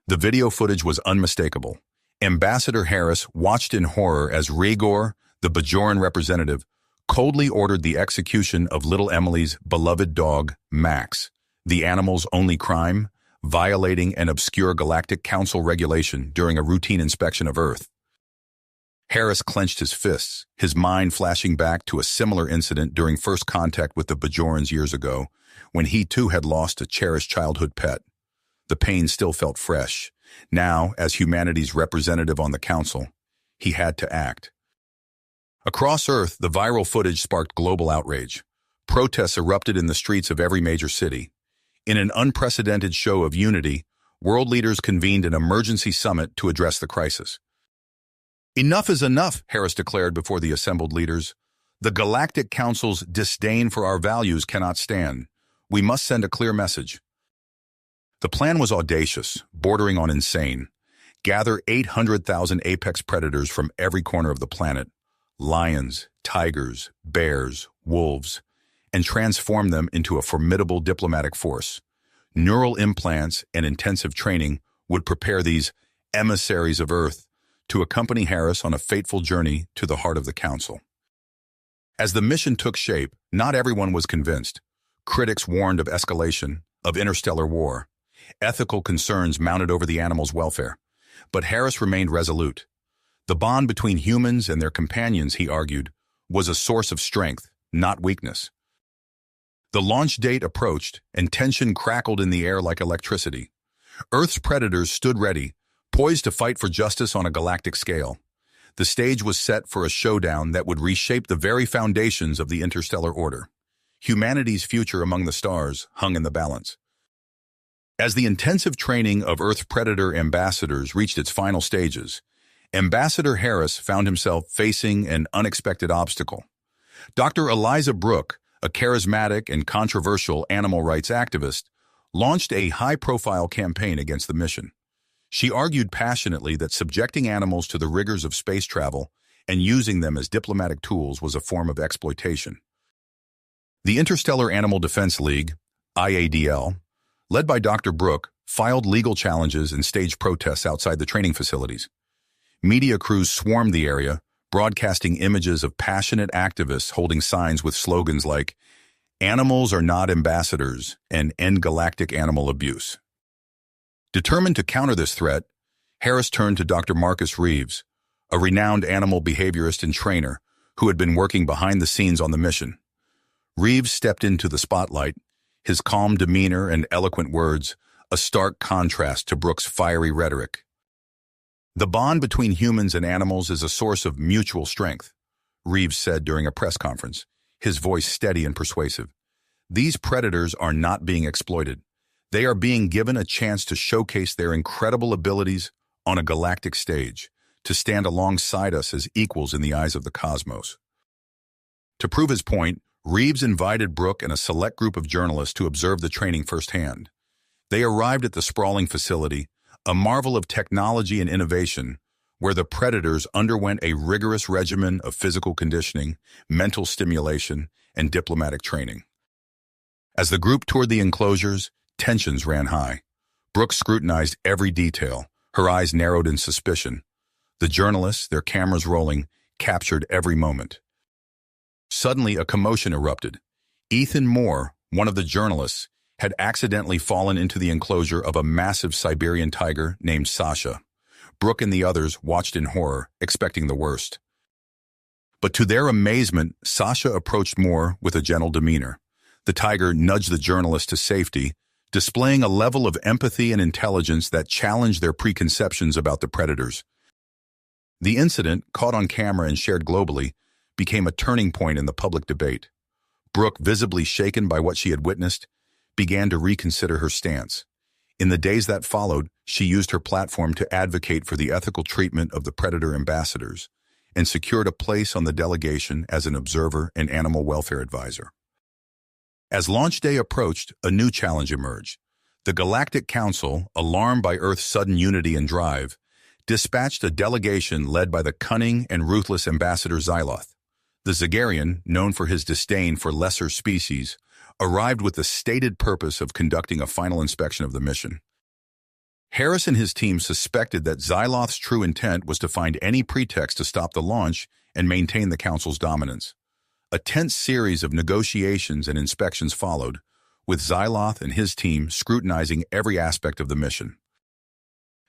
The video footage was unmistakable. Ambassador Harris watched in horror as Rhaegor, the Bajoran representative, coldly ordered the execution of little Emily's beloved dog, Max, the animal's only crime, violating an obscure Galactic Council regulation during a routine inspection of Earth. Harris clenched his fists, his mind flashing back to a similar incident during first contact with the Bajorans years ago, when he too had lost a cherished childhood pet. The pain still felt fresh. Now, as humanity's representative on the council, he had to act. Across Earth, the viral footage sparked global outrage. Protests erupted in the streets of every major city. In an unprecedented show of unity, world leaders convened an emergency summit to address the crisis. "Enough is enough," Harris declared before the assembled leaders. "The Galactic Council's disdain for our values cannot stand. We must send a clear message." The plan was audacious, bordering on insane. Gather 800,000 apex predators from every corner of the planet, lions, tigers, bears, wolves, and transform them into a formidable diplomatic force. Neural implants and intensive training would prepare these emissaries of Earth to accompany Harris on a fateful journey to the heart of the Council. As the mission took shape, not everyone was convinced. Critics warned of escalation, of interstellar war. Ethical concerns mounted over the animal's welfare. But Harris remained resolute. The bond between humans and their companions, he argued, was a source of strength, not weakness. The launch date approached, and tension crackled in the air like electricity. Earth's predators stood ready, poised to fight for justice on a galactic scale. The stage was set for a showdown that would reshape the very foundations of the interstellar order. Humanity's future among the stars hung in the balance. As the intensive training of Earth predator ambassadors reached its final stages, Ambassador Harris found himself facing an unexpected obstacle. Dr. Eliza Brooke, a charismatic and controversial animal rights activist, launched a high-profile campaign against the mission. She argued passionately that subjecting animals to the rigors of space travel and using them as diplomatic tools was a form of exploitation. The Interstellar Animal Defense League, IADL, led by Dr. Brooke, filed legal challenges and staged protests outside the training facilities. Media crews swarmed the area, broadcasting images of passionate activists holding signs with slogans like, "Animals are not ambassadors," and "End galactic animal abuse." Determined to counter this threat, Harris turned to Dr. Marcus Reeves, a renowned animal behaviorist and trainer who had been working behind the scenes on the mission. Reeves stepped into the spotlight, his calm demeanor and eloquent words a stark contrast to Brooke's fiery rhetoric. "The bond between humans and animals is a source of mutual strength," Reeves said during a press conference, his voice steady and persuasive. "These predators are not being exploited. They are being given a chance to showcase their incredible abilities on a galactic stage, to stand alongside us as equals in the eyes of the cosmos." To prove his point, Reeves invited Brooke and a select group of journalists to observe the training firsthand. They arrived at the sprawling facility, a marvel of technology and innovation, where the predators underwent a rigorous regimen of physical conditioning, mental stimulation, and diplomatic training. As the group toured the enclosures, tensions ran high. Brooke scrutinized every detail, her eyes narrowed in suspicion. The journalists, their cameras rolling, captured every moment. Suddenly, a commotion erupted. Ethan Moore, one of the journalists, had accidentally fallen into the enclosure of a massive Siberian tiger named Sasha. Brooke and the others watched in horror, expecting the worst. But to their amazement, Sasha approached Moore with a gentle demeanor. The tiger nudged the journalist to safety, displaying a level of empathy and intelligence that challenged their preconceptions about the predators. The incident, caught on camera and shared globally, became a turning point in the public debate. Brooke, visibly shaken by what she had witnessed, began to reconsider her stance. In the days that followed, she used her platform to advocate for the ethical treatment of the predator ambassadors and secured a place on the delegation as an observer and animal welfare advisor. As launch day approached, a new challenge emerged. The Galactic Council, alarmed by Earth's sudden unity and drive, dispatched a delegation led by the cunning and ruthless Ambassador Xyloth. The Zagarian, known for his disdain for lesser species, arrived with the stated purpose of conducting a final inspection of the mission. Harris and his team suspected that Xyloth's true intent was to find any pretext to stop the launch and maintain the Council's dominance. A tense series of negotiations and inspections followed, with Xyloth and his team scrutinizing every aspect of the mission.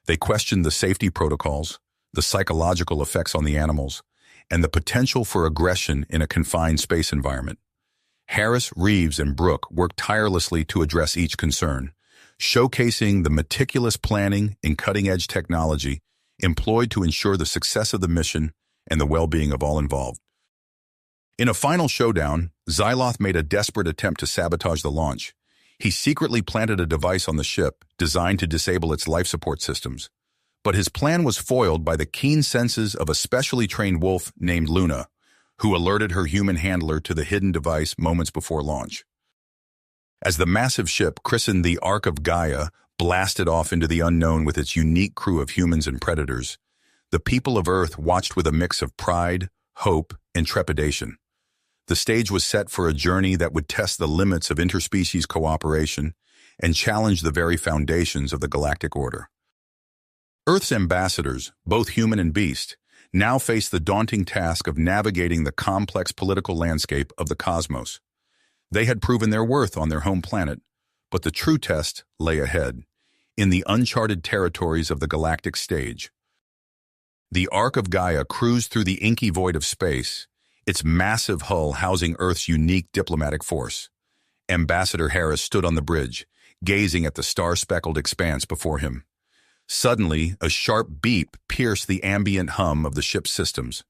They questioned the safety protocols, the psychological effects on the animals, and the potential for aggression in a confined space environment. Harris, Reeves, and Brooke worked tirelessly to address each concern, showcasing the meticulous planning and cutting-edge technology employed to ensure the success of the mission and the well-being of all involved. In a final showdown, Xyloth made a desperate attempt to sabotage the launch. He secretly planted a device on the ship designed to disable its life support systems. But his plan was foiled by the keen senses of a specially trained wolf named Luna, who alerted her human handler to the hidden device moments before launch. As the massive ship, christened the Ark of Gaia, blasted off into the unknown with its unique crew of humans and predators, the people of Earth watched with a mix of pride, hope, and trepidation. The stage was set for a journey that would test the limits of interspecies cooperation and challenge the very foundations of the Galactic Order. Earth's ambassadors, both human and beast, now faced the daunting task of navigating the complex political landscape of the cosmos. They had proven their worth on their home planet, but the true test lay ahead, in the uncharted territories of the galactic stage. The Ark of Gaia cruised through the inky void of space, its massive hull housing Earth's unique diplomatic force. Ambassador Harris stood on the bridge, gazing at the star-speckled expanse before him. Suddenly, a sharp beep pierced the ambient hum of the ship's systems.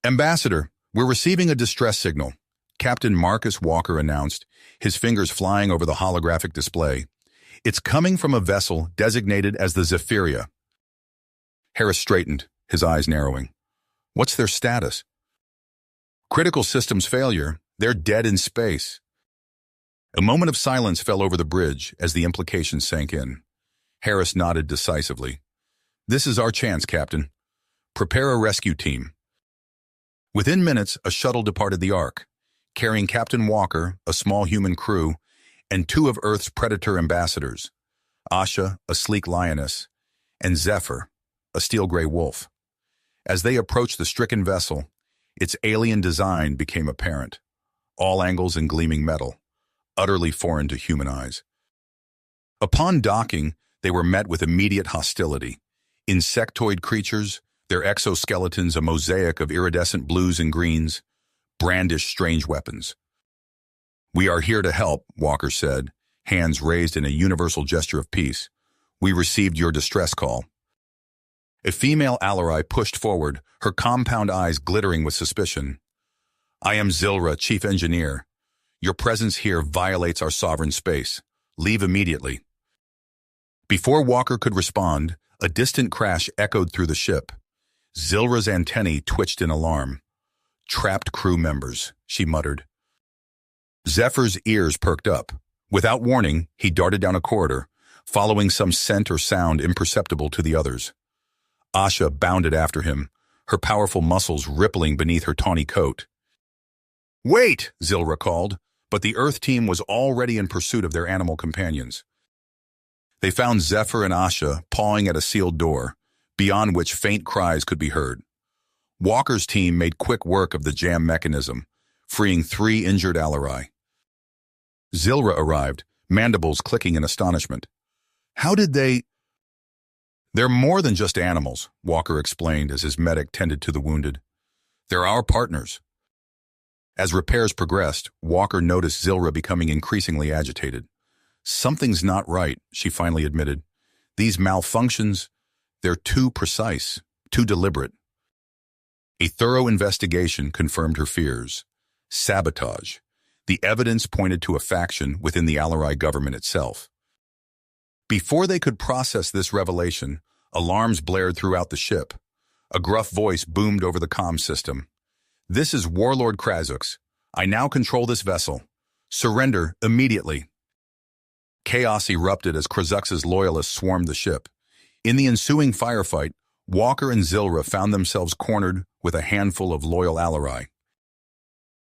"Ambassador, we're receiving a distress signal," Captain Marcus Walker announced, his fingers flying over the holographic display. "It's coming from a vessel designated as the Zephyria." Harris straightened, his eyes narrowing. "What's their status?" "Critical systems failure. They're dead in space." A moment of silence fell over the bridge as the implications sank in. Harris nodded decisively. "This is our chance, Captain. Prepare a rescue team." Within minutes, a shuttle departed the Ark, carrying Captain Walker, a small human crew, and two of Earth's predator ambassadors, Asha, a sleek lioness, and Zephyr, a steel-gray wolf. As they approached the stricken vessel, its alien design became apparent, all angles and gleaming metal, utterly foreign to human eyes. Upon docking, they were met with immediate hostility. Insectoid creatures, their exoskeletons a mosaic of iridescent blues and greens, brandished strange weapons. "We are here to help," Walker said, hands raised in a universal gesture of peace. "We received your distress call." A female Alarai pushed forward, her compound eyes glittering with suspicion. "I am Zilra, Chief Engineer. Your presence here violates our sovereign space. Leave immediately." Before Walker could respond, a distant crash echoed through the ship. Zilra's antennae twitched in alarm. "Trapped crew members," she muttered. Zephyr's ears perked up. Without warning, he darted down a corridor, following some scent or sound imperceptible to the others. Asha bounded after him, her powerful muscles rippling beneath her tawny coat. "Wait!" Zilra called, but the Earth team was already in pursuit of their animal companions. They found Zephyr and Asha pawing at a sealed door, beyond which faint cries could be heard. Walker's team made quick work of the jam mechanism, freeing 3 injured Alarai. Zilra arrived, mandibles clicking in astonishment. "How did they—" "They're more than just animals," Walker explained as his medic tended to the wounded. "They're our partners." As repairs progressed, Walker noticed Zilra becoming increasingly agitated. "Something's not right," she finally admitted. "These malfunctions, they're too precise, too deliberate." A thorough investigation confirmed her fears. Sabotage. The evidence pointed to a faction within the Alarai government itself. Before they could process this revelation, alarms blared throughout the ship. A gruff voice boomed over the comm system. "This is Warlord Krazux. I now control this vessel. Surrender immediately." Chaos erupted as Krazux's loyalists swarmed the ship. In the ensuing firefight, Walker and Zilra found themselves cornered with a handful of loyal Alarai.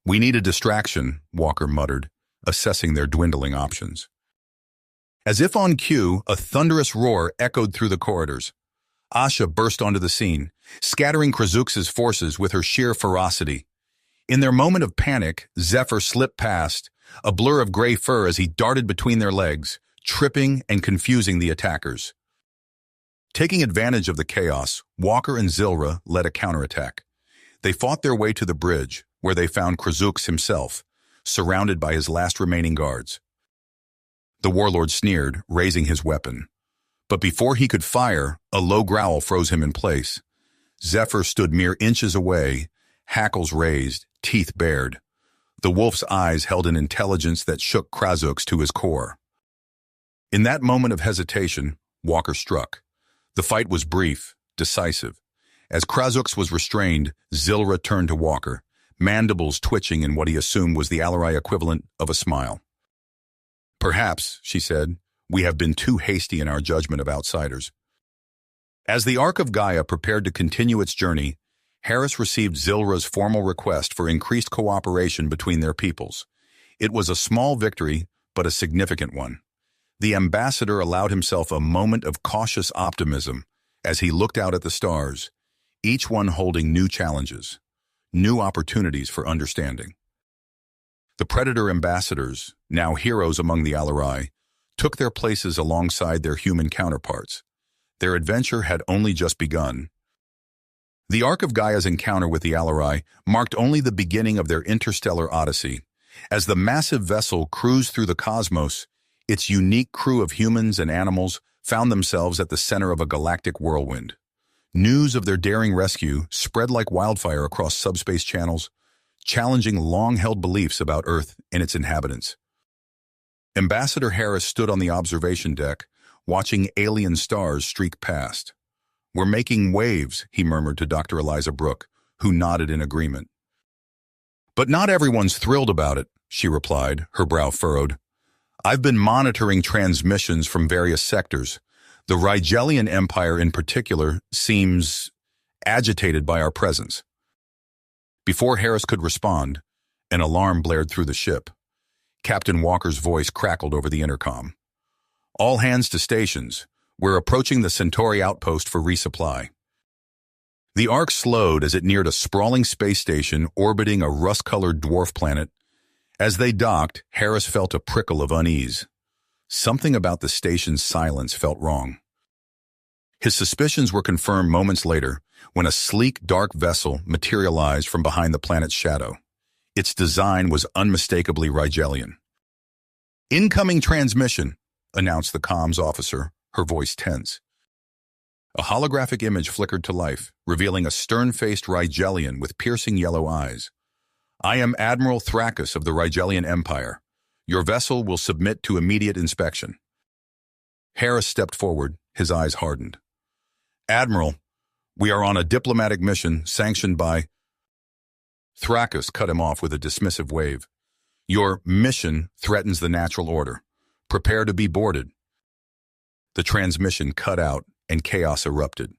"We need a distraction," Walker muttered, assessing their dwindling options. As if on cue, a thunderous roar echoed through the corridors. Asha burst onto the scene, scattering Krasux's forces with her sheer ferocity. In their moment of panic, Zephyr slipped past, a blur of gray fur as he darted between their legs, tripping and confusing the attackers. Taking advantage of the chaos, Walker and Zilra led a counterattack. They fought their way to the bridge, where they found Krasux himself, surrounded by his last remaining guards. The warlord sneered, raising his weapon. But before he could fire, a low growl froze him in place. Zephyr stood mere inches away, hackles raised, teeth bared. The wolf's eyes held an intelligence that shook Krasux to his core. In that moment of hesitation, Walker struck. The fight was brief, decisive. As Krasux was restrained, Zilra turned to Walker, mandibles twitching in what he assumed was the Alarai equivalent of a smile. "Perhaps," she said, "we have been too hasty in our judgment of outsiders." As the Ark of Gaia prepared to continue its journey, Harris received Zilra's formal request for increased cooperation between their peoples. It was a small victory, but a significant one. The ambassador allowed himself a moment of cautious optimism as he looked out at the stars, each one holding new challenges, new opportunities for understanding. The Predator ambassadors, now heroes among the Alarai, took their places alongside their human counterparts. Their adventure had only just begun. The Ark of Gaia's encounter with the Alarai marked only the beginning of their interstellar odyssey. As the massive vessel cruised through the cosmos, its unique crew of humans and animals found themselves at the center of a galactic whirlwind. News of their daring rescue spread like wildfire across subspace channels, challenging long-held beliefs about Earth and its inhabitants. Ambassador Harris stood on the observation deck, watching alien stars streak past. "We're making waves," he murmured to Dr. Eliza Brooke, who nodded in agreement. "But not everyone's thrilled about it," she replied, her brow furrowed. "I've been monitoring transmissions from various sectors. The Rigelian Empire in particular seems agitated by our presence." Before Harris could respond, an alarm blared through the ship. Captain Walker's voice crackled over the intercom. "All hands to stations. We're approaching the Centauri outpost for resupply." The Ark slowed as it neared a sprawling space station orbiting a rust-colored dwarf planet. As they docked, Harris felt a prickle of unease. Something about the station's silence felt wrong. His suspicions were confirmed moments later when a sleek, dark vessel materialized from behind the planet's shadow. Its design was unmistakably Rigelian. "Incoming transmission," announced the comms officer, her voice tense. A holographic image flickered to life, revealing a stern-faced Rigelian with piercing yellow eyes. "I am Admiral Thrakus of the Rigelian Empire. Your vessel will submit to immediate inspection." Harris stepped forward, his eyes hardened. "Admiral, we are on a diplomatic mission sanctioned by—" Thrakus cut him off with a dismissive wave. "Your mission threatens the natural order. Prepare to be boarded." The transmission cut out and chaos erupted.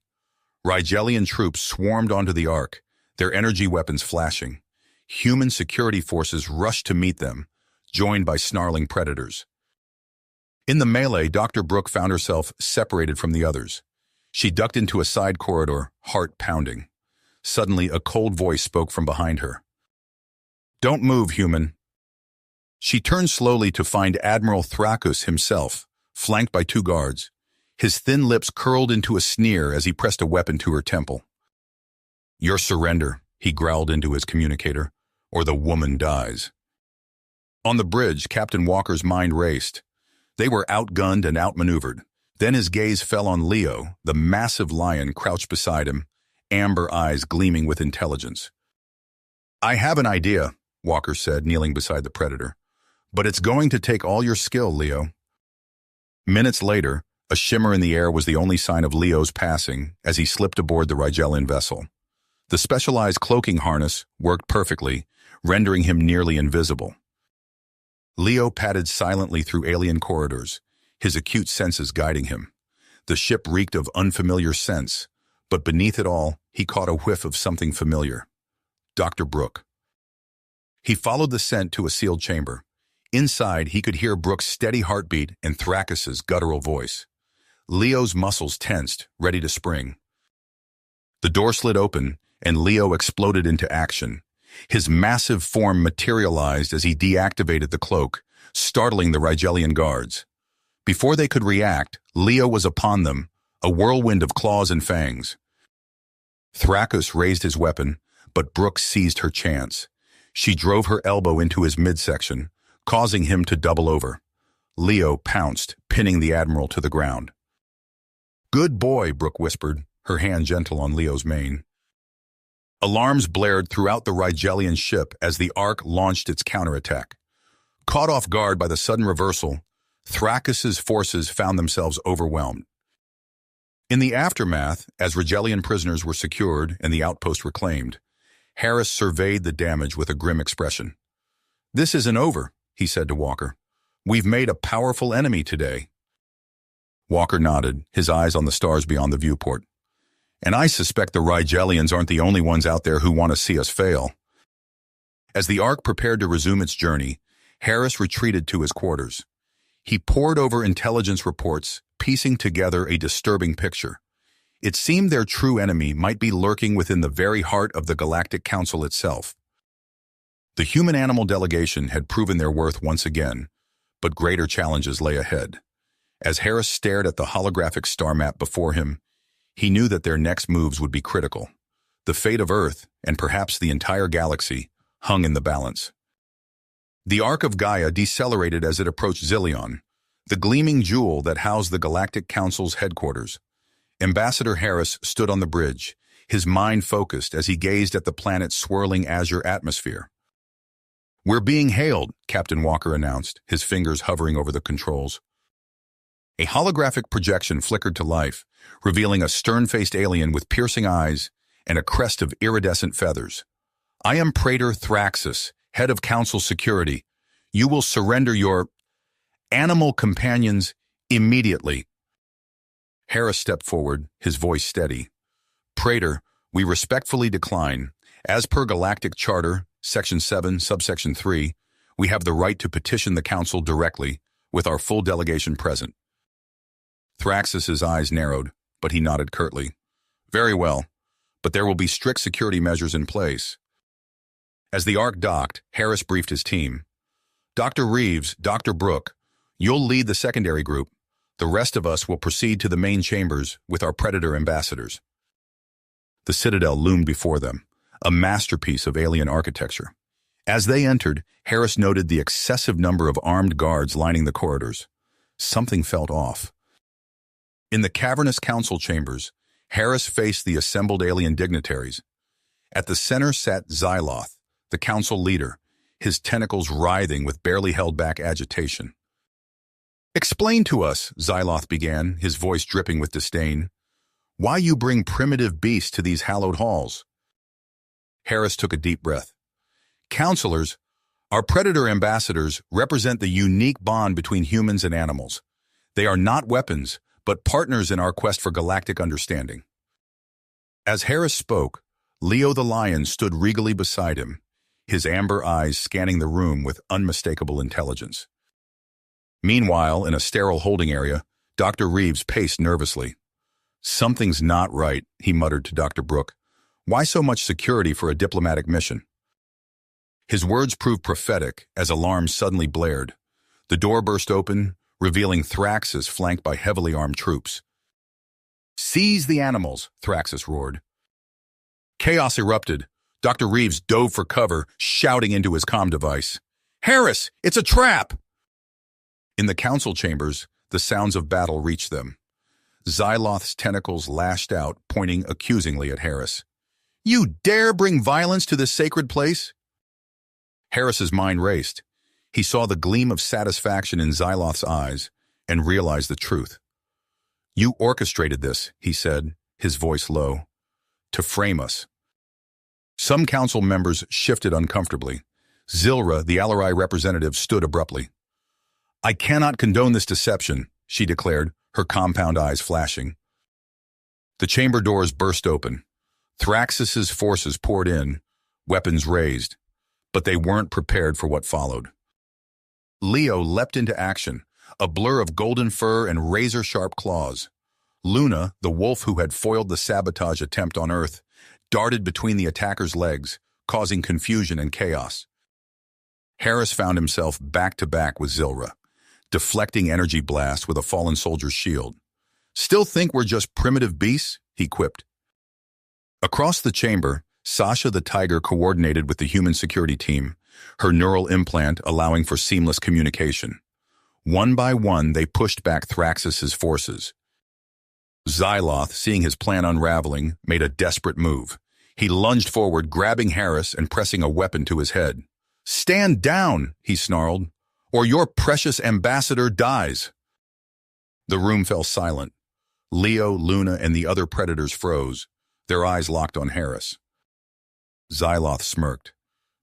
Rigelian troops swarmed onto the Ark, their energy weapons flashing. Human security forces rushed to meet them, joined by snarling predators. In the melee, Dr. Brooke found herself separated from the others. She ducked into a side corridor, heart pounding. Suddenly, a cold voice spoke from behind her. "Don't move, human." She turned slowly to find Admiral Thrakus himself, flanked by two guards. His thin lips curled into a sneer as he pressed a weapon to her temple. "Your surrender," he growled into his communicator, "or the woman dies." On the bridge, Captain Walker's mind raced. They were outgunned and outmaneuvered. Then his gaze fell on Leo, the massive lion crouched beside him, amber eyes gleaming with intelligence. "I have an idea," Walker said, kneeling beside the predator. "But it's going to take all your skill, Leo." Minutes later, a shimmer in the air was the only sign of Leo's passing as he slipped aboard the Rigelian vessel. The specialized cloaking harness worked perfectly, rendering him nearly invisible. Leo padded silently through alien corridors, his acute senses guiding him. The ship reeked of unfamiliar scents, but beneath it all, he caught a whiff of something familiar. Dr. Brooke. He followed the scent to a sealed chamber. Inside, he could hear Brooke's steady heartbeat and Thrax's guttural voice. Leo's muscles tensed, ready to spring. The door slid open, and Leo exploded into action. His massive form materialized as he deactivated the cloak, startling the Rigelian guards. Before they could react, Leo was upon them, a whirlwind of claws and fangs. Thrax raised his weapon, but Brooke seized her chance. She drove her elbow into his midsection, causing him to double over. Leo pounced, pinning the Admiral to the ground. "Good boy," Brooke whispered, her hand gentle on Leo's mane. Alarms blared throughout the Rigelian ship as the Ark launched its counterattack. Caught off guard by the sudden reversal, Thrax's forces found themselves overwhelmed. In the aftermath, as Rigelian prisoners were secured and the outpost reclaimed, Harris surveyed the damage with a grim expression. "This isn't over," he said to Walker. "We've made a powerful enemy today." Walker nodded, his eyes on the stars beyond the viewport. "And I suspect the Rigelians aren't the only ones out there who want to see us fail." As the Ark prepared to resume its journey, Harris retreated to his quarters. He pored over intelligence reports, piecing together a disturbing picture. It seemed their true enemy might be lurking within the very heart of the Galactic Council itself. The human-animal delegation had proven their worth once again, but greater challenges lay ahead. As Harris stared at the holographic star map before him, he knew that their next moves would be critical. The fate of Earth, and perhaps the entire galaxy, hung in the balance. The Ark of Gaia decelerated as it approached Zillion, the gleaming jewel that housed the Galactic Council's headquarters. Ambassador Harris stood on the bridge, his mind focused as he gazed at the planet's swirling azure atmosphere. "We're being hailed," Captain Walker announced, his fingers hovering over the controls. A holographic projection flickered to life, revealing a stern-faced alien with piercing eyes and a crest of iridescent feathers. "I am Praetor Thraxus, head of Council Security. You will surrender your animal companions immediately." Harris stepped forward, his voice steady. "Praetor, we respectfully decline. As per Galactic Charter, Section 7, Subsection 3, we have the right to petition the Council directly, with our full delegation present." Thraxus's eyes narrowed, but he nodded curtly. "Very well, but there will be strict security measures in place." As the Ark docked, Harris briefed his team. "Dr. Reeves, Dr. Brooke, you'll lead the secondary group. The rest of us will proceed to the main chambers with our Predator ambassadors." The Citadel loomed before them, a masterpiece of alien architecture. As they entered, Harris noted the excessive number of armed guards lining the corridors. Something felt off. In the cavernous council chambers, Harris faced the assembled alien dignitaries. At the center sat Xyloth, the council leader, his tentacles writhing with barely held-back agitation. "Explain to us," Xyloth began, his voice dripping with disdain, "why you bring primitive beasts to these hallowed halls." Harris took a deep breath. "Counselors, our Predator ambassadors represent the unique bond between humans and animals. They are not weapons, but partners in our quest for galactic understanding." As Harris spoke, Leo the Lion stood regally beside him, his amber eyes scanning the room with unmistakable intelligence. Meanwhile, in a sterile holding area, Dr. Reeves paced nervously. "Something's not right," he muttered to Dr. Brooke. "Why so much security for a diplomatic mission?" His words proved prophetic as alarms suddenly blared. The door burst open, revealing Thraxus flanked by heavily armed troops. "Seize the animals," Thraxus roared. Chaos erupted. Dr. Reeves dove for cover, shouting into his comm device. "Harris, it's a trap!" In the council chambers, the sounds of battle reached them. Xyloth's tentacles lashed out, pointing accusingly at Harris. "You dare bring violence to this sacred place?" Harris's mind raced. He saw the gleam of satisfaction in Xyloth's eyes and realized the truth. "You orchestrated this," he said, his voice low, "to frame us." Some council members shifted uncomfortably. Zilra, the Alarai representative, stood abruptly. "I cannot condone this deception," she declared, her compound eyes flashing. The chamber doors burst open. Thraxus's forces poured in, weapons raised, but they weren't prepared for what followed. Leo leapt into action, a blur of golden fur and razor-sharp claws. Luna, the wolf who had foiled the sabotage attempt on Earth, darted between the attacker's legs, causing confusion and chaos. Harris found himself back-to-back with Zilra, deflecting energy blasts with a fallen soldier's shield. "Still think we're just primitive beasts?" he quipped. Across the chamber, Sasha the tiger coordinated with the human security team, her neural implant allowing for seamless communication. One by one, they pushed back Thraxus's forces. Xyloth, seeing his plan unraveling, made a desperate move. He lunged forward, grabbing Harris and pressing a weapon to his head. "Stand down," he snarled, "or your precious ambassador dies." The room fell silent. Leo, Luna, and the other predators froze, their eyes locked on Harris. Xyloth smirked.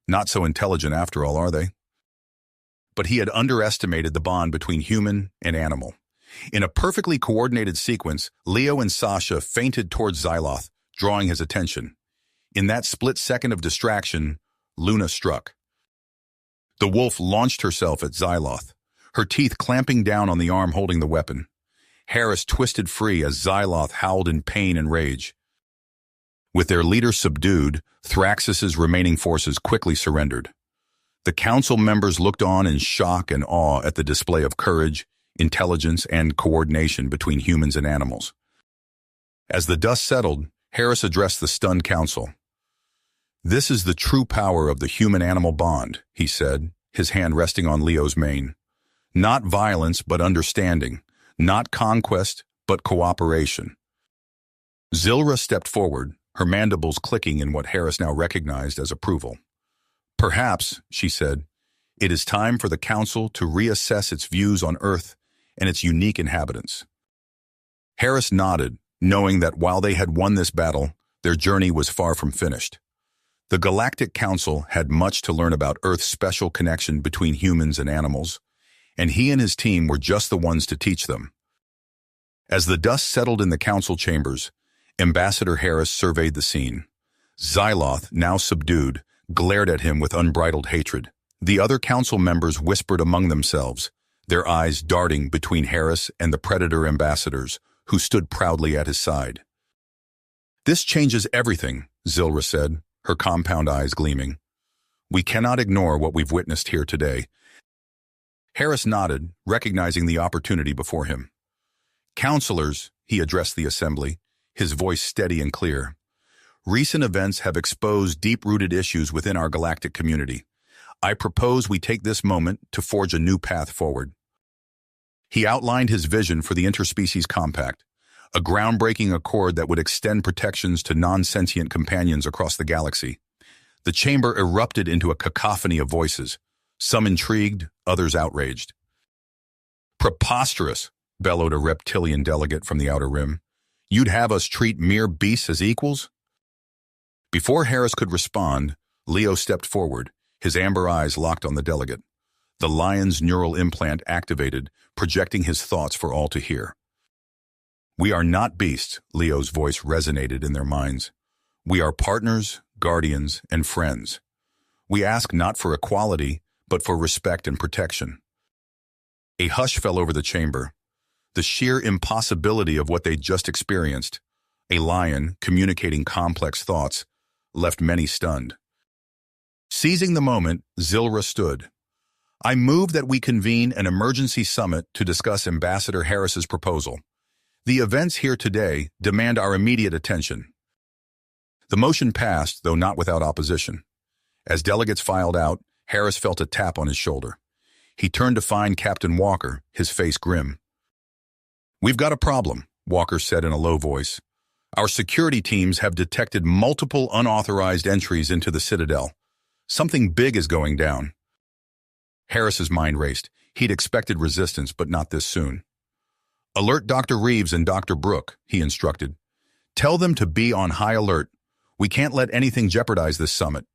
Not so intelligent after all, are they? But he had underestimated the bond between human and animal. In a perfectly coordinated sequence, Leo and Sasha feinted towards Xyloth, drawing his attention. In that split second of distraction, Luna struck. The wolf launched herself at Xyloth, her teeth clamping down on the arm holding the weapon. Harris twisted free as Xyloth howled in pain and rage. With their leader subdued, Thraxus's remaining forces quickly surrendered. The council members looked on in shock and awe at the display of courage, intelligence, and coordination between humans and animals. As the dust settled, Harris addressed the stunned council. "This is the true power of the human-animal bond," he said, his hand resting on Leo's mane. "Not violence, but understanding. Not conquest, but cooperation." Zilra stepped forward, her mandibles clicking in what Harris now recognized as approval. "Perhaps," she said, "it is time for the Council to reassess its views on Earth and its unique inhabitants." Harris nodded, knowing that while they had won this battle, their journey was far from finished. The Galactic Council had much to learn about Earth's special connection between humans and animals, and he and his team were just the ones to teach them. As the dust settled in the council chambers, Ambassador Harris surveyed the scene. Xyloth, now subdued, glared at him with unbridled hatred. The other council members whispered among themselves, their eyes darting between Harris and the Predator ambassadors, who stood proudly at his side. "This changes everything," Zilra said, her compound eyes gleaming. "We cannot ignore what we've witnessed here today." Harris nodded, recognizing the opportunity before him. "Counselors," he addressed the assembly, his voice steady and clear. "Recent events have exposed deep-rooted issues within our galactic community. I propose we take this moment to forge a new path forward." He outlined his vision for the Interspecies Compact, a groundbreaking accord that would extend protections to non-sentient companions across the galaxy. The chamber erupted into a cacophony of voices, some intrigued, others outraged. "Preposterous," bellowed a reptilian delegate from the outer rim. "You'd have us treat mere beasts as equals?" Before Harris could respond, Leo stepped forward, his amber eyes locked on the delegate. The lion's neural implant activated, projecting his thoughts for all to hear. "We are not beasts," Leo's voice resonated in their minds. "We are partners, guardians, and friends. We ask not for equality, but for respect and protection." A hush fell over the chamber. The sheer impossibility of what they'd just experienced, a lion communicating complex thoughts, left many stunned. Seizing the moment, Zilra stood. "I move that we convene an emergency summit to discuss Ambassador Harris's proposal. The events here today demand our immediate attention." The motion passed, though not without opposition. As delegates filed out, Harris felt a tap on his shoulder. He turned to find Captain Walker, his face grim. "We've got a problem," Walker said in a low voice. "Our security teams have detected multiple unauthorized entries into the Citadel. Something big is going down." Harris's mind raced. He'd expected resistance, but not this soon. "Alert Dr. Reeves and Dr. Brooke," he instructed. "Tell them to be on high alert. We can't let anything jeopardize this summit."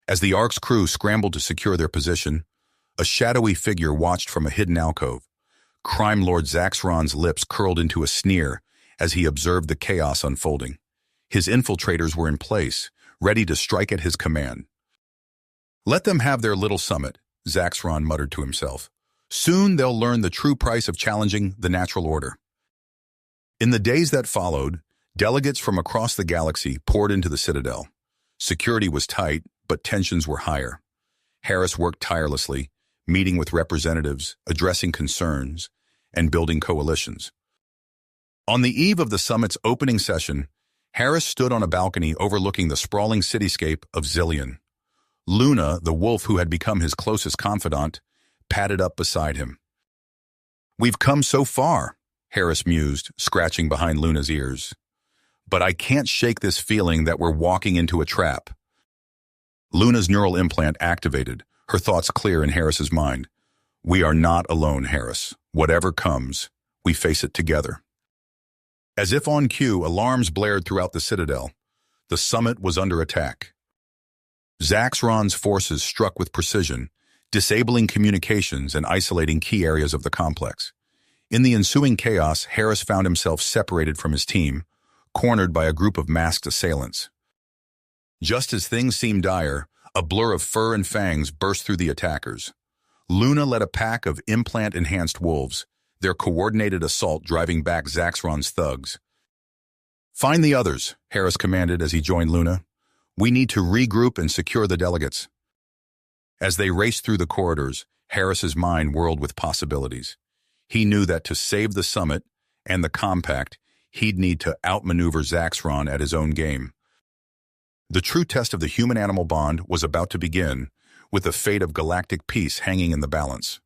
As the Orcs crew scrambled to secure their position, a shadowy figure watched from a hidden alcove. Crime Lord Zaxron's lips curled into a sneer as he observed the chaos unfolding. His infiltrators were in place, ready to strike at his command. "Let them have their little summit," Zaxron muttered to himself. Soon they'll learn the true price of challenging the natural order. In the days that followed, delegates from across the galaxy poured into the Citadel. Security was tight, but tensions were higher. Harris worked tirelessly, meeting with representatives, addressing concerns, and building coalitions. On the eve of the summit's opening session, Harris stood on a balcony overlooking the sprawling cityscape of Zillion. Luna, the wolf who had become his closest confidant, padded up beside him. "We've come so far," Harris mused, scratching behind Luna's ears. "But I can't shake this feeling that we're walking into a trap." Luna's neural implant activated, her thoughts clear in Harris's mind. "We are not alone, Harris. Whatever comes, we face it together." As if on cue, alarms blared throughout the Citadel. The summit was under attack. Zaxron's forces struck with precision, disabling communications and isolating key areas of the complex. In the ensuing chaos, Harris found himself separated from his team, cornered by a group of masked assailants. Just as things seemed dire, a blur of fur and fangs burst through the attackers. Luna led a pack of implant-enhanced wolves, their coordinated assault driving back Zaxron's thugs. "Find the others," Harris commanded as he joined Luna. "We need to regroup and secure the delegates." As they raced through the corridors, Harris's mind whirled with possibilities. He knew that to save the summit and the compact, he'd need to outmaneuver Zaxron at his own game. The true test of the human-animal bond was about to begin, with the fate of galactic peace hanging in the balance.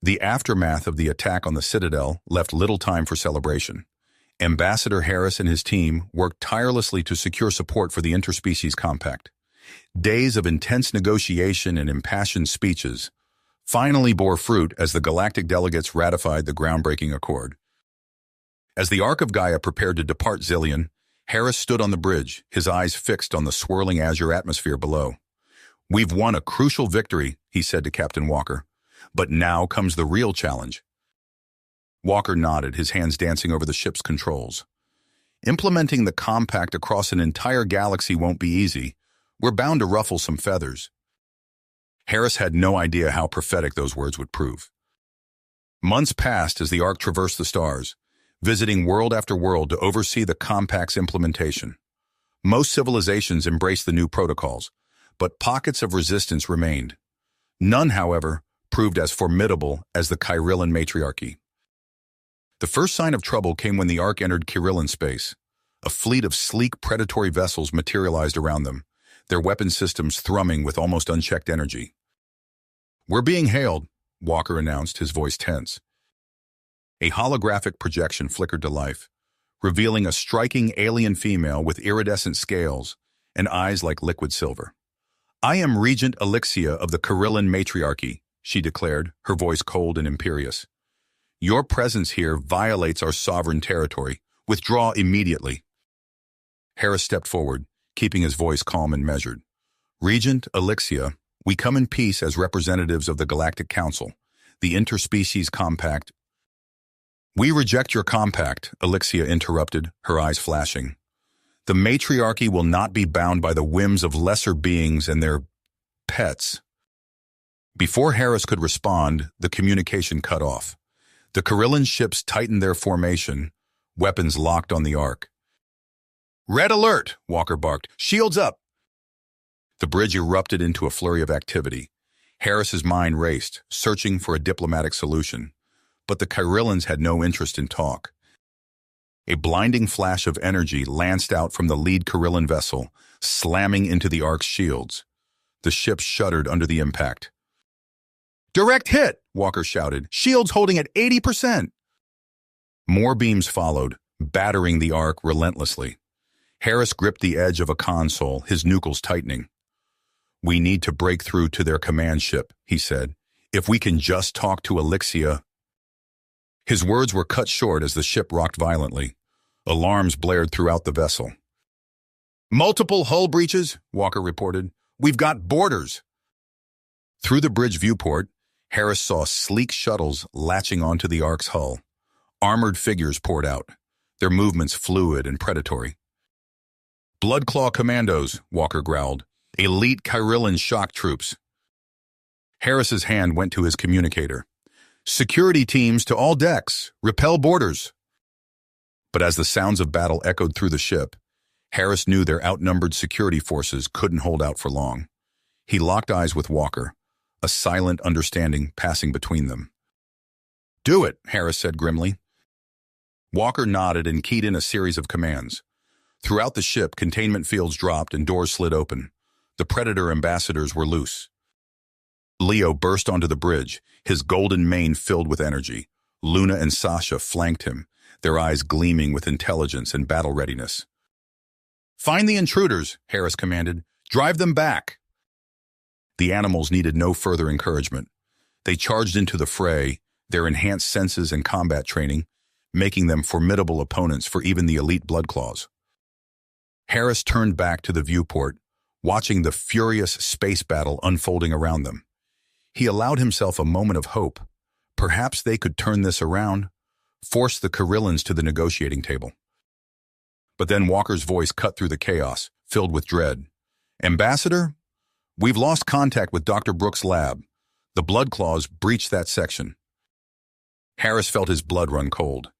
The aftermath of the attack on the Citadel left little time for celebration. Ambassador Harris and his team worked tirelessly to secure support for the interspecies compact. Days of intense negotiation and impassioned speeches finally bore fruit as the galactic delegates ratified the groundbreaking accord. As the Ark of Gaia prepared to depart Zillion, Harris stood on the bridge, his eyes fixed on the swirling azure atmosphere below. "We've won a crucial victory," he said to Captain Walker. "But now comes the real challenge." Walker nodded, his hands dancing over the ship's controls. "Implementing the compact across an entire galaxy won't be easy. We're bound to ruffle some feathers." Harris had no idea how prophetic those words would prove. Months passed as the Ark traversed the stars, visiting world after world to oversee the compact's implementation. Most civilizations embraced the new protocols, but pockets of resistance remained. None, however, proved as formidable as the Kyrillan matriarchy. The first sign of trouble came when the Ark entered Kyrillan space. A fleet of sleek predatory vessels materialized around them, their weapon systems thrumming with almost unchecked energy. "We're being hailed," Walker announced, his voice tense. A holographic projection flickered to life, revealing a striking alien female with iridescent scales and eyes like liquid silver. "I am Regent Elixia of the Kyrillan matriarchy," she declared, her voice cold and imperious. "Your presence here violates our sovereign territory. Withdraw immediately." Harris stepped forward, keeping his voice calm and measured. "Regent Elixia, we come in peace as representatives of the Galactic Council, the interspecies compact." "We reject your compact," Elixia interrupted, her eyes flashing. "The matriarchy will not be bound by the whims of lesser beings and their pets." Before Harris could respond, the communication cut off. The Kyrillan ships tightened their formation, weapons locked on the Ark. "Red alert!" Walker barked. "Shields up!" The bridge erupted into a flurry of activity. Harris's mind raced, searching for a diplomatic solution. But the Kyrillans had no interest in talk. A blinding flash of energy lanced out from the lead Kyrillan vessel, slamming into the Ark's shields. The ship shuddered under the impact. "Direct hit!" Walker shouted. "Shields holding at 80%! More beams followed, battering the Ark relentlessly. Harris gripped the edge of a console, his knuckles tightening. "We need to break through to their command ship," he said. "If we can just talk to Elixia." His words were cut short as the ship rocked violently. Alarms blared throughout the vessel. "Multiple hull breaches," Walker reported. "We've got boarders." Through the bridge viewport, Harris saw sleek shuttles latching onto the Ark's hull. Armored figures poured out, their movements fluid and predatory. "Bloodclaw commandos," Walker growled. "Elite Kyrillan shock troops." Harris's hand went to his communicator. "Security teams to all decks. Repel boarders." But as the sounds of battle echoed through the ship, Harris knew their outnumbered security forces couldn't hold out for long. He locked eyes with Walker, a silent understanding passing between them. "Do it," Harris said grimly. Walker nodded and keyed in a series of commands. Throughout the ship, containment fields dropped and doors slid open. The Predator ambassadors were loose. Leo burst onto the bridge, his golden mane filled with energy. Luna and Sasha flanked him, their eyes gleaming with intelligence and battle readiness. "Find the intruders," Harris commanded. "Drive them back." The animals needed no further encouragement. They charged into the fray, their enhanced senses and combat training, making them formidable opponents for even the elite Bloodclaws. Harris turned back to the viewport, watching the furious space battle unfolding around them. He allowed himself a moment of hope. Perhaps they could turn this around, force the Karillans to the negotiating table. But then Walker's voice cut through the chaos, filled with dread. "Ambassador, we've lost contact with Dr. Brooks' lab. The Bloodclaws breached that section." Harris felt his blood run cold.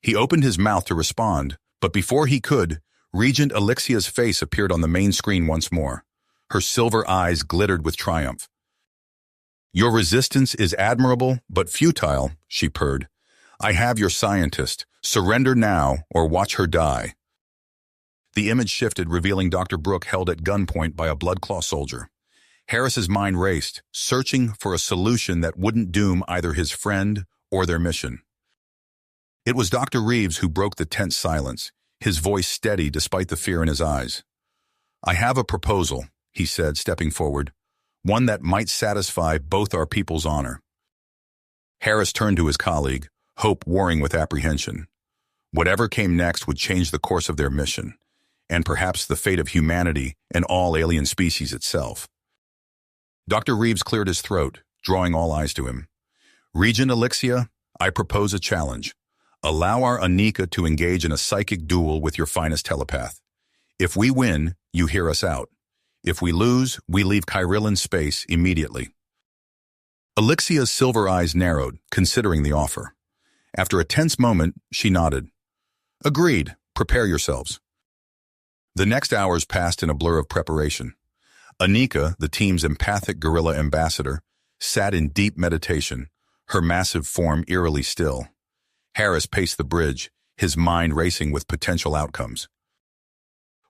He opened his mouth to respond, but before he could, Regent Alexia's face appeared on the main screen once more. Her silver eyes glittered with triumph. "Your resistance is admirable, but futile," she purred. "I have your scientist. Surrender now, or watch her die." The image shifted, revealing Dr. Brooke held at gunpoint by a Bloodclaw soldier. Harris's mind raced, searching for a solution that wouldn't doom either his friend or their mission. It was Dr. Reeves who broke the tense silence, his voice steady despite the fear in his eyes. "I have a proposal," he said, stepping forward, "one that might satisfy both our people's honor." Harris turned to his colleague, hope warring with apprehension. Whatever came next would change the course of their mission, and perhaps the fate of humanity and all alien species itself. Dr. Reeves cleared his throat, drawing all eyes to him. "Regent Alexia, I propose a challenge. Allow our Anika to engage in a psychic duel with your finest telepath. If we win, you hear us out. If we lose, we leave Kyrillan space immediately." Alexia's silver eyes narrowed, considering the offer. After a tense moment, she nodded. "Agreed. Prepare yourselves." The next hours passed in a blur of preparation. Anika, the team's empathic guerrilla ambassador, sat in deep meditation, her massive form eerily still. Harris paced the bridge, his mind racing with potential outcomes.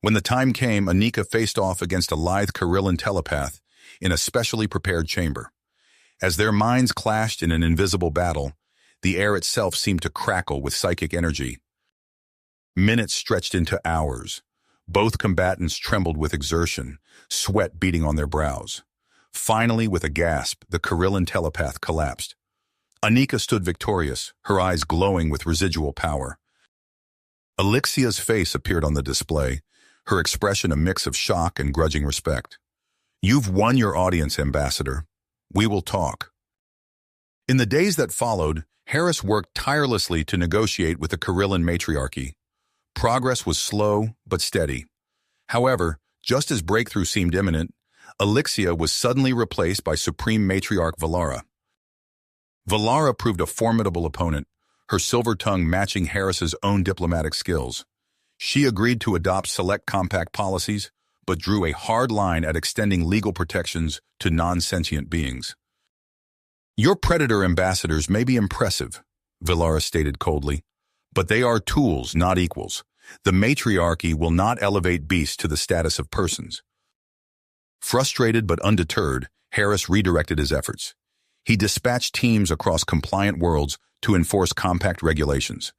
When the time came, Anika faced off against a lithe Kyrillan telepath in a specially prepared chamber. As their minds clashed in an invisible battle, the air itself seemed to crackle with psychic energy. Minutes stretched into hours. Both combatants trembled with exertion, sweat beading on their brows. Finally, with a gasp, the Kyrillan telepath collapsed. Anika stood victorious, her eyes glowing with residual power. Alexia's face appeared on the display, her expression a mix of shock and grudging respect. "You've won your audience, Ambassador. We will talk." In the days that followed, Harris worked tirelessly to negotiate with the Kyrillan matriarchy. Progress was slow but steady. However, just as breakthrough seemed imminent, Alexia was suddenly replaced by Supreme Matriarch Valara. Valara proved a formidable opponent, her silver tongue matching Harris's own diplomatic skills. She agreed to adopt select compact policies, but drew a hard line at extending legal protections to non-sentient beings. "Your predator ambassadors may be impressive," Valara stated coldly, "but they are tools, not equals. The matriarchy will not elevate beasts to the status of persons." Frustrated but undeterred, Harris redirected his efforts. He dispatched teams across compliant worlds to enforce compact regulations.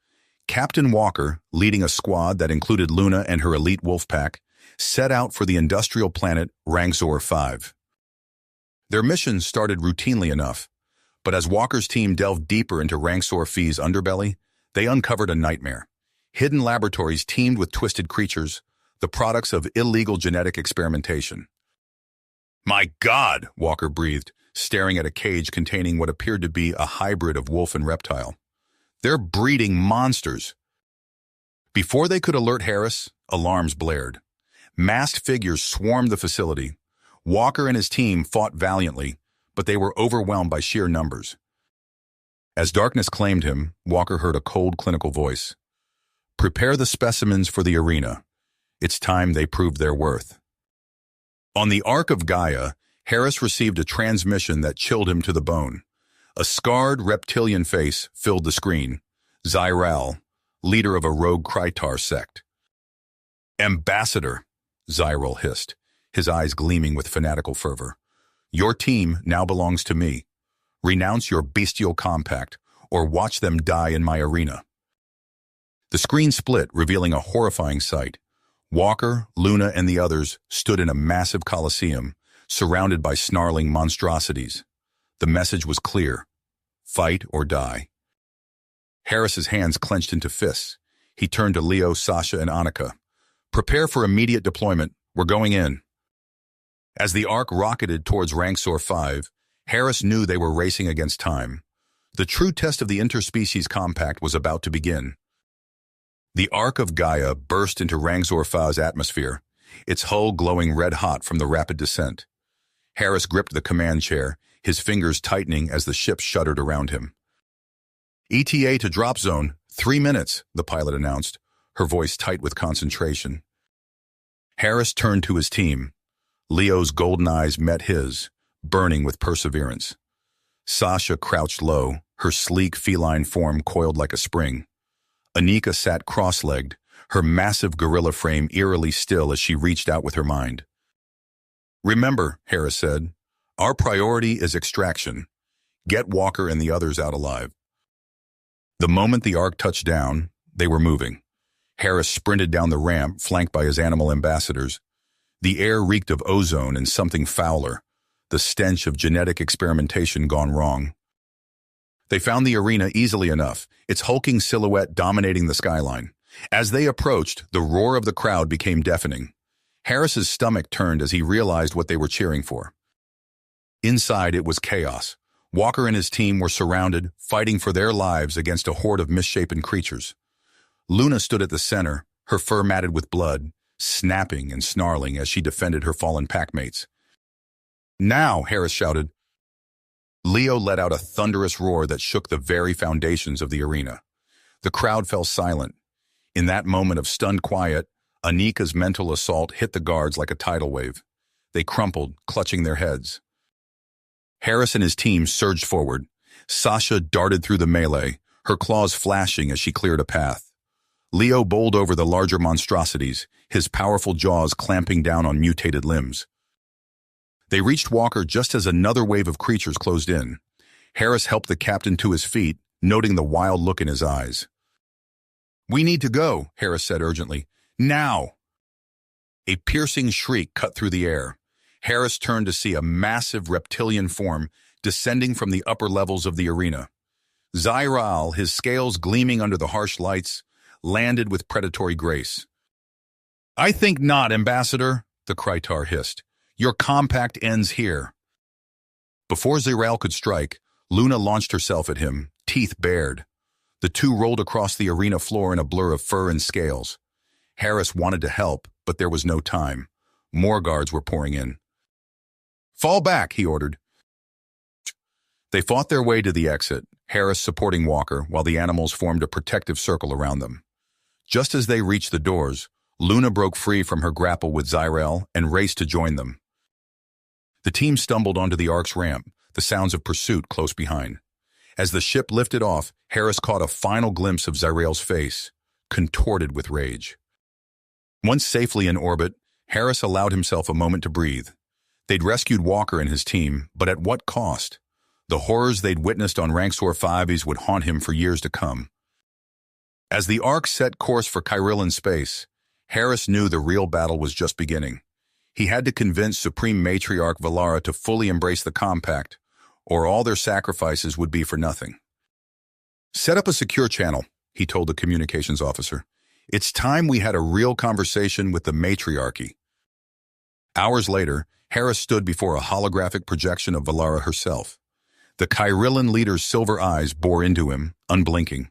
Captain Walker, leading a squad that included Luna and her elite wolf pack, set out for the industrial planet Rangzor 5. Their mission started routinely enough, but as Walker's team delved deeper into Rangzor 5's underbelly, they uncovered a nightmare. Hidden laboratories teemed with twisted creatures, the products of illegal genetic experimentation. "My God," Walker breathed, staring at a cage containing what appeared to be a hybrid of wolf and reptile. "They're breeding monsters." Before they could alert Harris, alarms blared. Masked figures swarmed the facility. Walker and his team fought valiantly, but they were overwhelmed by sheer numbers. As darkness claimed him, Walker heard a cold, clinical voice. "Prepare the specimens for the arena. It's time they proved their worth." On the Ark of Gaia, Harris received a transmission that chilled him to the bone. A scarred reptilian face filled the screen. Zyral, leader of a rogue Krytar sect. "Ambassador," Zyral hissed, his eyes gleaming with fanatical fervor. "Your team now belongs to me. Renounce your bestial compact, or watch them die in my arena." The screen split, revealing a horrifying sight. Walker, Luna, and the others stood in a massive coliseum, surrounded by snarling monstrosities. The message was clear: fight or die. Harris's hands clenched into fists. He turned to Leo, Sasha, and Annika. "Prepare for immediate deployment. We're going in." As the Ark rocketed towards Ranxor 5, Harris knew they were racing against time. The true test of the interspecies compact was about to begin. The Ark of Gaia burst into Ranxor 5's atmosphere, its hull glowing red-hot from the rapid descent. Harris gripped the command chair, his fingers tightening as the ship shuddered around him. "ETA to drop zone, 3 minutes, the pilot announced, her voice tight with concentration. Harris turned to his team. Leo's golden eyes met his, burning with perseverance. Sasha crouched low, her sleek feline form coiled like a spring. Anika sat cross-legged, her massive gorilla frame eerily still as she reached out with her mind. "Remember," Harris said, "our priority is extraction. Get Walker and the others out alive." The moment the Ark touched down, they were moving. Harris sprinted down the ramp, flanked by his animal ambassadors. The air reeked of ozone and something fouler, the stench of genetic experimentation gone wrong. They found the arena easily enough, its hulking silhouette dominating the skyline. As they approached, the roar of the crowd became deafening. Harris's stomach turned as he realized what they were cheering for. Inside, it was chaos. Walker and his team were surrounded, fighting for their lives against a horde of misshapen creatures. Luna stood at the center, her fur matted with blood, snapping and snarling as she defended her fallen packmates. "Now!" Harris shouted. Leo let out a thunderous roar that shook the very foundations of the arena. The crowd fell silent. In that moment of stunned quiet, Anika's mental assault hit the guards like a tidal wave. They crumpled, clutching their heads. Harris and his team surged forward. Sasha darted through the melee, her claws flashing as she cleared a path. Leo bowled over the larger monstrosities, his powerful jaws clamping down on mutated limbs. They reached Walker just as another wave of creatures closed in. Harris helped the captain to his feet, noting the wild look in his eyes. "We need to go," Harris said urgently. "Now!" A piercing shriek cut through the air. Harris turned to see a massive reptilian form descending from the upper levels of the arena. Zyral, his scales gleaming under the harsh lights, landed with predatory grace. "I think not, Ambassador," the Krytar hissed. "Your compact ends here." Before Zyral could strike, Luna launched herself at him, teeth bared. The two rolled across the arena floor in a blur of fur and scales. Harris wanted to help, but there was no time. More guards were pouring in. "Fall back," he ordered. They fought their way to the exit, Harris supporting Walker while the animals formed a protective circle around them. Just as they reached the doors, Luna broke free from her grapple with Zyral and raced to join them. The team stumbled onto the Ark's ramp, the sounds of pursuit close behind. As the ship lifted off, Harris caught a final glimpse of Zyral's face, contorted with rage. Once safely in orbit, Harris allowed himself a moment to breathe. They'd rescued Walker and his team, but at what cost? The horrors they'd witnessed on Ranxor 5s would haunt him for years to come. As the Ark set course for Kyrillan space, Harris knew the real battle was just beginning. He had to convince Supreme Matriarch Valara to fully embrace the compact, or all their sacrifices would be for nothing. "Set up a secure channel," he told the communications officer. "It's time we had a real conversation with the Matriarchy." Hours later, Harris stood before a holographic projection of Valara herself. The Kyrillan leader's silver eyes bore into him, unblinking.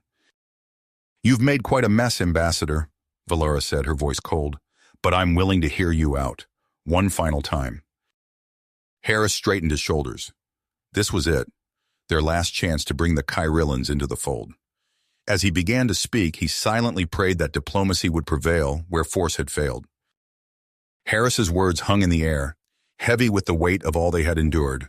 "You've made quite a mess, Ambassador," Valara said, her voice cold, "but I'm willing to hear you out. One final time." Harris straightened his shoulders. This was it, their last chance to bring the Kyrillans into the fold. As he began to speak, he silently prayed that diplomacy would prevail where force had failed. Harris's words hung in the air, heavy with the weight of all they had endured.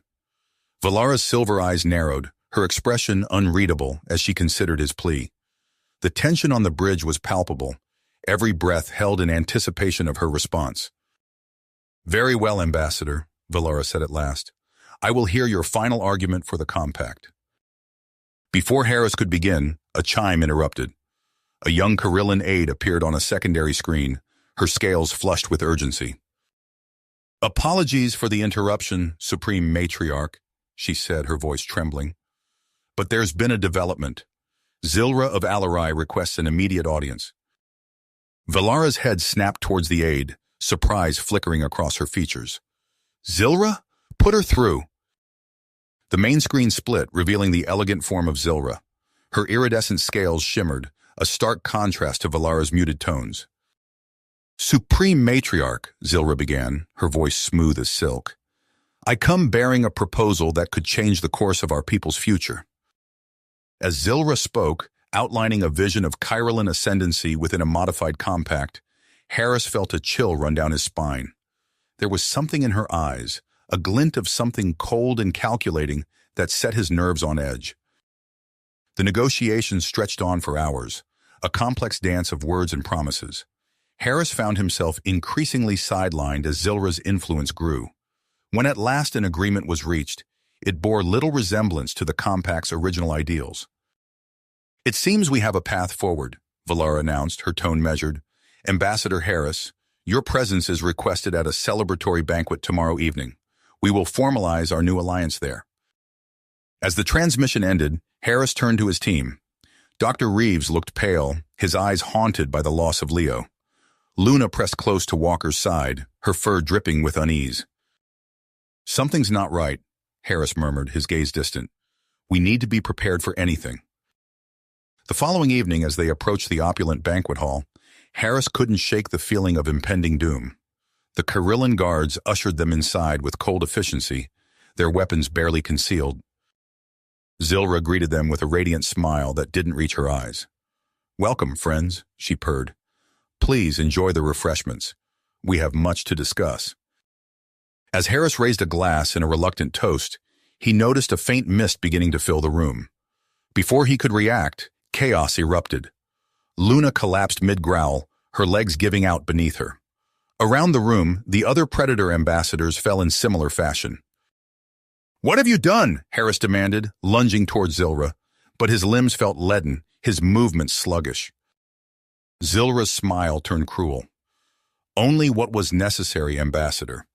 Valara's silver eyes narrowed, her expression unreadable as she considered his plea. The tension on the bridge was palpable, every breath held in anticipation of her response. "Very well, Ambassador," Valara said at last. "I will hear your final argument for the compact." Before Harris could begin, a chime interrupted. A young Kyrillan aide appeared on a secondary screen, her scales flushed with urgency. "Apologies for the interruption, Supreme Matriarch," she said, her voice trembling. "But there's been a development. Zilra of Alarai requests an immediate audience." Valara's head snapped towards the aide, surprise flickering across her features. "Zilra? Put her through." The main screen split, revealing the elegant form of Zilra. Her iridescent scales shimmered, a stark contrast to Valara's muted tones. "Supreme Matriarch," Zilra began, her voice smooth as silk. "I come bearing a proposal that could change the course of our people's future." As Zilra spoke, outlining a vision of Kyrillan ascendancy within a modified compact, Harris felt a chill run down his spine. There was something in her eyes, a glint of something cold and calculating that set his nerves on edge. The negotiations stretched on for hours, a complex dance of words and promises. Harris found himself increasingly sidelined as Zilra's influence grew. When at last an agreement was reached, it bore little resemblance to the compact's original ideals. "It seems we have a path forward," Valara announced, her tone measured. "Ambassador Harris, your presence is requested at a celebratory banquet tomorrow evening. We will formalize our new alliance there." As the transmission ended, Harris turned to his team. Dr. Reeves looked pale, his eyes haunted by the loss of Leo. Luna pressed close to Walker's side, her fur dripping with unease. "Something's not right," Harris murmured, his gaze distant. "We need to be prepared for anything." The following evening, as they approached the opulent banquet hall, Harris couldn't shake the feeling of impending doom. The Kyrillan guards ushered them inside with cold efficiency, their weapons barely concealed. Zilra greeted them with a radiant smile that didn't reach her eyes. "Welcome, friends," she purred. "Please enjoy the refreshments. We have much to discuss." As Harris raised a glass in a reluctant toast, he noticed a faint mist beginning to fill the room. Before he could react, chaos erupted. Luna collapsed mid-growl, her legs giving out beneath her. Around the room, the other Predator ambassadors fell in similar fashion. "What have you done?" Harris demanded, lunging towards Zilra, but his limbs felt leaden, his movements sluggish. Zilra's smile turned cruel. "Only what was necessary, Ambassador.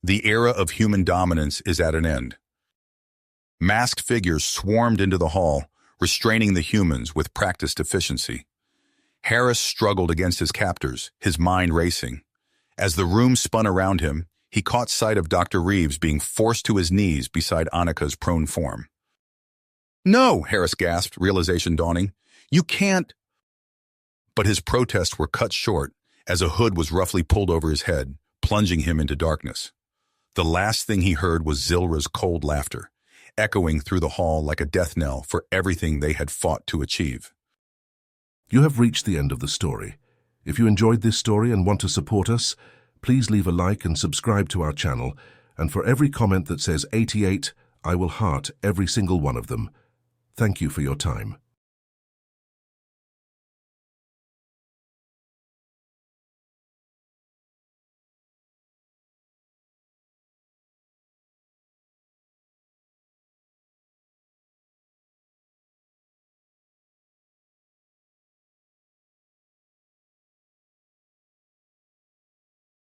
The era of human dominance is at an end." Masked figures swarmed into the hall, restraining the humans with practiced efficiency. Harris struggled against his captors, his mind racing. As the room spun around him, he caught sight of Dr. Reeves being forced to his knees beside Annika's prone form. "No," Harris gasped, realization dawning. "You can't—" But his protests were cut short as a hood was roughly pulled over his head, plunging him into darkness. The last thing he heard was Zilra's cold laughter, echoing through the hall like a death knell for everything they had fought to achieve. You have reached the end of the story. If you enjoyed this story and want to support us, please leave a like and subscribe to our channel, and for every comment that says 88, I will heart every single one of them. Thank you for your time.